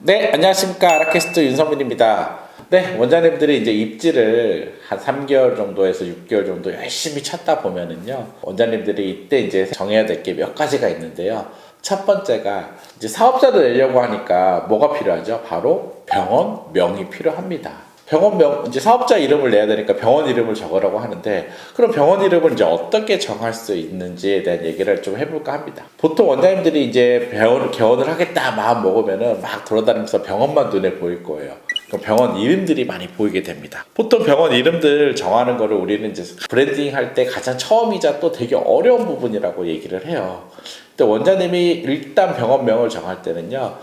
네, 안녕하십니까. 아라캐스트 윤성민입니다. 네, 원장님들이 이제 입지를 한 3개월 정도에서 6개월 정도 열심히 찾다 보면은요, 원장님들이 이때 이제 정해야 될 게 몇 가지가 있는데요. 첫 번째가 이제 사업자를 내려고 하니까 뭐가 필요하죠? 바로 병원 명이 필요합니다. 병원 명, 이제 사업자 이름을 내야 되니까 병원 이름을 적으라고 하는데, 그럼 병원 이름을 이제 어떻게 정할 수 있는지에 대한 얘기를 좀 해볼까 합니다. 보통 원장님들이 이제 개원을 하겠다 마음 먹으면은 막 돌아다니면서 병원만 눈에 보일 거예요. 그럼 병원 이름들이 많이 보이게 됩니다. 보통 병원 이름들 정하는 거를 우리는 이제 브랜딩 할 때 가장 처음이자 또 되게 어려운 부분이라고 얘기를 해요. 근데 원장님이 일단 병원명을 정할 때는요,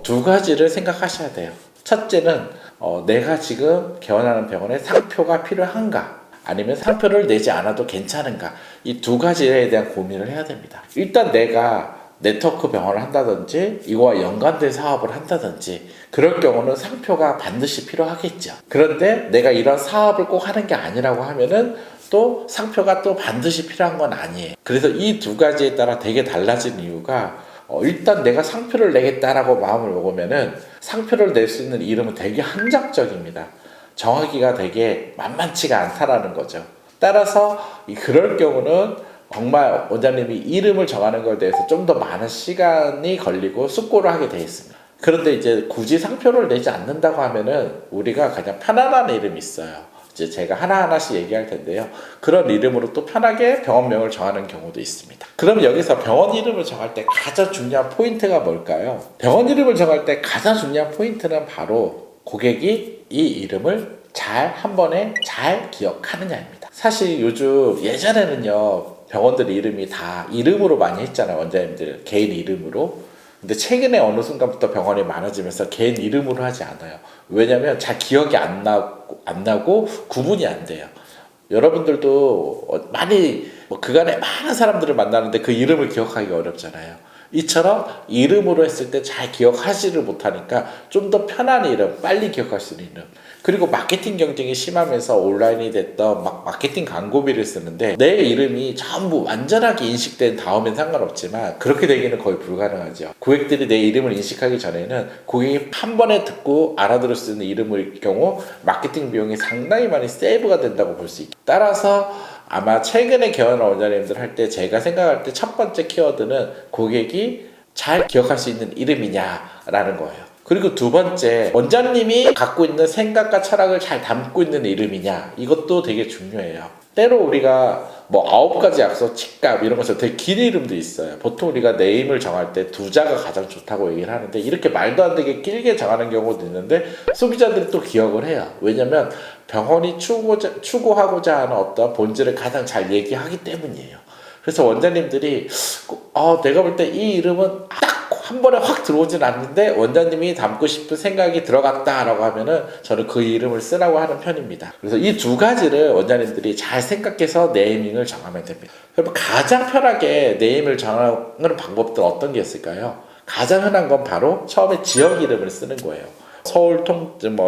두 가지를 생각하셔야 돼요. 첫째는 내가 지금 개원하는 병원에 상표가 필요한가, 아니면 상표를 내지 않아도 괜찮은가, 이 두 가지에 대한 고민을 해야 됩니다. 일단 내가 네트워크 병원을 한다든지 이거와 연관된 사업을 한다든지 그럴 경우는 상표가 반드시 필요하겠죠. 그런데 내가 이런 사업을 꼭 하는 게 아니라고 하면은 또 상표가 또 반드시 필요한 건 아니에요. 그래서 이 두 가지에 따라 되게 달라진 이유가, 일단 내가 상표를 내겠다라고 마음을 먹으면은 상표를 낼 수 있는 이름은 되게 한정적입니다. 정하기가 되게 만만치가 않다라는 거죠. 따라서 그럴 경우는 정말 원장님이 이름을 정하는 것에 대해서 좀 더 많은 시간이 걸리고 숙고를 하게 되어 있습니다. 그런데 이제 굳이 상표를 내지 않는다고 하면은 우리가 가장 편안한 이름이 있어요. 이제 제가 하나하나씩 얘기할 텐데요. 그런 이름으로 또 편하게 병원명을 정하는 경우도 있습니다. 그럼 여기서 병원 이름을 정할 때 가장 중요한 포인트가 뭘까요? 병원 이름을 정할 때 가장 중요한 포인트는 바로 고객이 이 이름을 한 번에 잘 기억하느냐입니다. 사실 요즘 예전에는요, 병원들 이름이 다 이름으로 많이 했잖아요. 원장님들 개인 이름으로. 근데 최근에 어느 순간부터 병원이 많아지면서 개인 이름으로 하지 않아요. 왜냐면 잘 기억이 안 나고 구분이 안 돼요. 여러분들도 많이 그간에 많은 사람들을 만나는데 그 이름을 기억하기가 어렵잖아요. 이처럼 이름으로 했을 때 잘 기억하지를 못하니까 좀 더 편한 이름, 빨리 기억할 수 있는 이름. 그리고 마케팅 경쟁이 심하면서 온라인이 됐던 마케팅 광고비를 쓰는데 내 이름이 전부 완전하게 인식된 다음엔 상관없지만 그렇게 되기는 거의 불가능하죠. 고객들이 내 이름을 인식하기 전에는 고객이 한 번에 듣고 알아들을 수 있는 이름일 경우 마케팅 비용이 상당히 많이 세이브가 된다고 볼 수 있죠. 따라서 아마 최근에 개원한 원장님들 할 때 제가 생각할 때 첫 번째 키워드는 고객이 잘 기억할 수 있는 이름이냐라는 거예요. 그리고 두 번째, 원장님이 갖고 있는 생각과 철학을 잘 담고 있는 이름이냐, 이것도 되게 중요해요. 때로 우리가 9가지 약속, 칙값 이런 것처럼 되게 긴 이름도 있어요. 보통 우리가 네임을 정할 때 두 자가 가장 좋다고 얘기를 하는데 이렇게 말도 안 되게 길게 정하는 경우도 있는데 소비자들이 또 기억을 해요. 왜냐면 병원이 추구하고자 하는 어떤 본질을 가장 잘 얘기하기 때문이에요. 그래서 원장님들이 내가 볼 때 이 이름은 딱 한 번에 확 들어오진 않는데 원장님이 담고 싶은 생각이 들어갔다라고 하면은 저는 그 이름을 쓰라고 하는 편입니다. 그래서 이 두 가지를 원장님들이 잘 생각해서 네이밍을 정하면 됩니다. 그럼 가장 편하게 네이밍을 정하는 방법들 어떤 게 있을까요? 가장 흔한 건 바로 처음에 지역 이름을 쓰는 거예요. 서울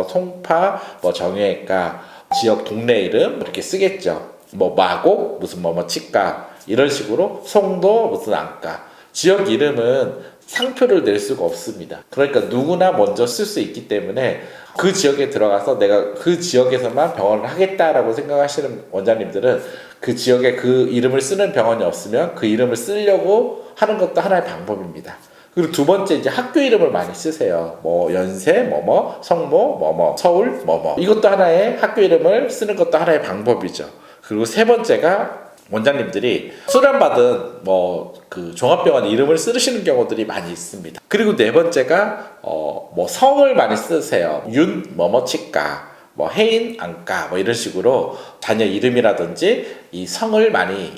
송파, 정형외과, 지역 동네 이름 이렇게 쓰겠죠. 마곡 무슨 치과 이런 식으로 송도 무슨 안과. 지역 이름은 상표를 낼 수가 없습니다. 그러니까 누구나 먼저 쓸 수 있기 때문에 그 지역에 들어가서 내가 그 지역에서만 병원을 하겠다라고 생각하시는 원장님들은 그 지역에 그 이름을 쓰는 병원이 없으면 그 이름을 쓰려고 하는 것도 하나의 방법입니다. 그리고 두 번째, 이제 학교 이름을 많이 쓰세요. 연세 성모 서울 이것도 하나의 학교 이름을 쓰는 것도 하나의 방법이죠. 그리고 세 번째가 원장님들이 수련받은 종합병원 이름을 쓰시는 경우들이 많이 있습니다. 그리고 네 번째가 성을 많이 쓰세요. 치과, 해인 안과 이런 식으로 자녀 이름이라든지 이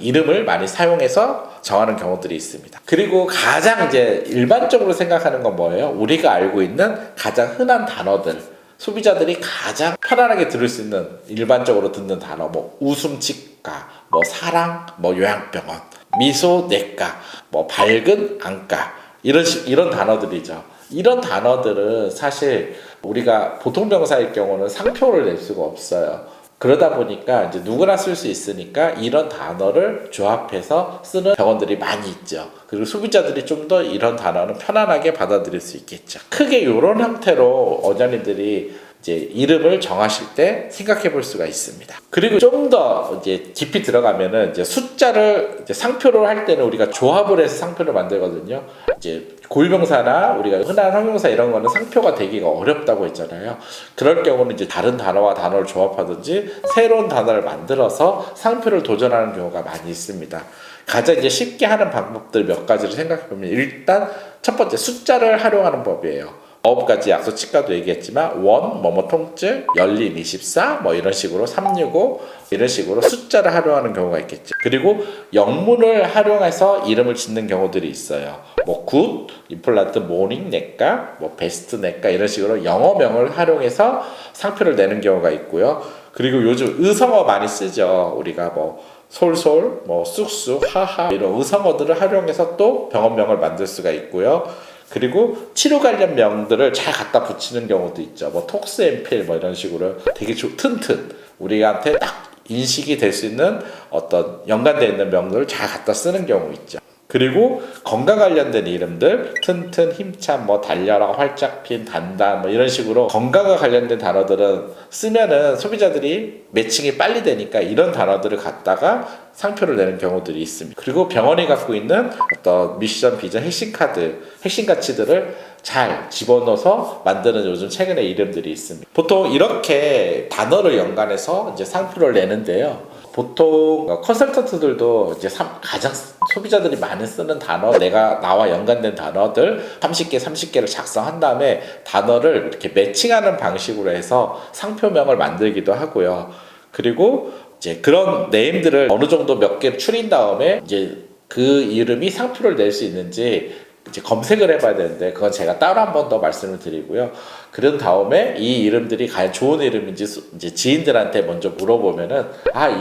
이름을 많이 사용해서 정하는 경우들이 있습니다. 그리고 가장 이제 일반적으로 생각하는 건 뭐예요? 우리가 알고 있는 가장 흔한 단어들, 소비자들이 가장 편안하게 들을 수 있는 일반적으로 듣는 단어, 웃음치과, 사랑, 요양병원, 미소 내과, 밝은 안과 이런 단어들이죠. 이런 단어들은 사실 우리가 보통 병사일 경우는 상표를 낼 수가 없어요. 그러다 보니까 이제 누구나 쓸 수 있으니까 이런 단어를 조합해서 쓰는 병원들이 많이 있죠. 그리고 소비자들이 좀 더 이런 단어는 편안하게 받아들일 수 있겠죠. 크게 이런 형태로 원장님들이 이제 이름을 정하실 때 생각해 볼 수가 있습니다. 그리고 좀 더 이제 깊이 들어가면은 이제 숫자를 이제 상표로 할 때는 우리가 조합을 해서 상표를 만들거든요. 이제 고유명사나 우리가 흔한 형용사 이런 거는 상표가 되기가 어렵다고 했잖아요. 그럴 경우는 이제 다른 단어와 단어를 조합하든지 새로운 단어를 만들어서 상표를 도전하는 경우가 많이 있습니다. 가장 이제 쉽게 하는 방법들 몇 가지를 생각해 보면 일단 첫 번째 숫자를 활용하는 법이에요. 9가지 약속 치과도 얘기했지만 뭐뭐 통증, 열린 24, 뭐 이런 식으로 365 이런 식으로 숫자를 활용하는 경우가 있겠죠. 그리고 영문을 활용해서 이름을 짓는 경우들이 있어요. 뭐 굿, 임플란트, 모닝 내과, 뭐 베스트 내과 이런 식으로 영어명을 활용해서 상표를 내는 경우가 있고요. 그리고 요즘 의성어 많이 쓰죠. 우리가 뭐 솔솔, 뭐 쑥쑥, 하하 이런 의성어들을 활용해서 또 병원명을 만들 수가 있고요. 그리고 치료 관련 명들을 잘 갖다 붙이는 경우도 있죠. 뭐 톡스앰필 뭐 이런 식으로 되게 튼튼 우리한테 딱 인식이 될 수 있는 어떤 연관되어 있는 명들을 잘 갖다 쓰는 경우 있죠. 그리고 건강 관련된 이름들 튼튼, 힘찬, 뭐 달려라, 활짝 핀, 단단 뭐 이런 식으로 건강과 관련된 단어들은 쓰면은 소비자들이 매칭이 빨리 되니까 이런 단어들을 갖다가 상표를 내는 경우들이 있습니다. 그리고 병원이 갖고 있는 어떤 미션, 비전, 핵심 카드, 핵심 가치들을 잘 집어넣어서 만드는 요즘 최근에 이름들이 있습니다. 보통 이렇게 단어를 연관해서 이제 상표를 내는데요. 보통 컨설턴트들도 이제 가장 소비자들이 많이 쓰는 단어, 내가 나와 연관된 단어들 30개를 작성한 다음에 단어를 이렇게 매칭하는 방식으로 해서 상표명을 만들기도 하고요. 그리고 이제 그런 네임들을 어느 정도 몇 개를 추린 다음에 이제 그 이름이 상표를 낼 수 있는지 이제 검색을 해봐야 되는데 그건 제가 따로 한 번 더 말씀을 드리고요. 그런 다음에 이 이름들이 과연 좋은 이름인지 이제 지인들한테 먼저 물어보면은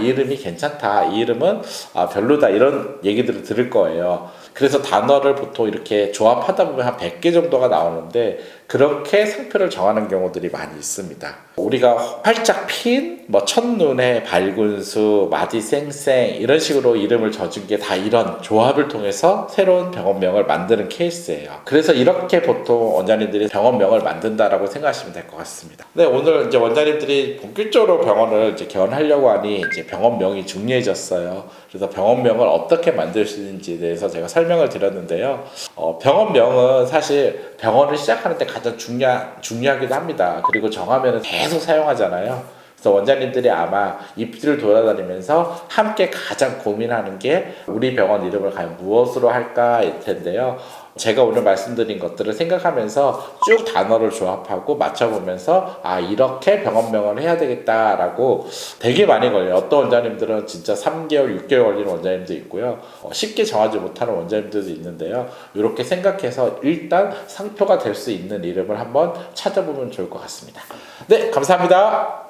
이 이름이 괜찮다, 이 이름은 별로다 이런 얘기들을 들을 거예요. 그래서 단어를 보통 이렇게 조합하다 보면 한 100개 정도가 나오는데 그렇게 상표를 정하는 경우들이 많이 있습니다. 우리가 활짝 핀, 뭐 첫눈에 밝은 수, 마디 쌩쌩 이런 식으로 이름을 져준 게 다 이런 조합을 통해서 새로운 병원명을 만드는 케이스예요. 그래서 이렇게 보통 원장님들이 병원명을 만든다라고 생각하시면 될 것 같습니다. 네, 오늘 이제 원장님들이 본격적으로 병원을 이제 개원하려고 하니 이제 병원명이 중요해졌어요. 그래서 병원명을 어떻게 만들 수 있는지에 대해서 제가 설명을 드렸는데요. 병원명은 사실 병원을 시작하는 때 가장 중요하기도 합니다. 그리고 정하면 계속 사용하잖아요. 그래서 원장님들이 아마 입지를 돌아다니면서 함께 가장 고민하는 게 우리 병원 이름을 과연 무엇으로 할까일 텐데요. 제가 오늘 말씀드린 것들을 생각하면서 쭉 단어를 조합하고 맞춰보면서 이렇게 병원명을 해야 되겠다라고 되게 많이 걸려요. 어떤 원장님들은 진짜 3개월, 6개월 걸리는 원장님도 있고요. 쉽게 정하지 못하는 원장님들도 있는데요. 이렇게 생각해서 일단 상표가 될 수 있는 이름을 한번 찾아보면 좋을 것 같습니다. 네, 감사합니다.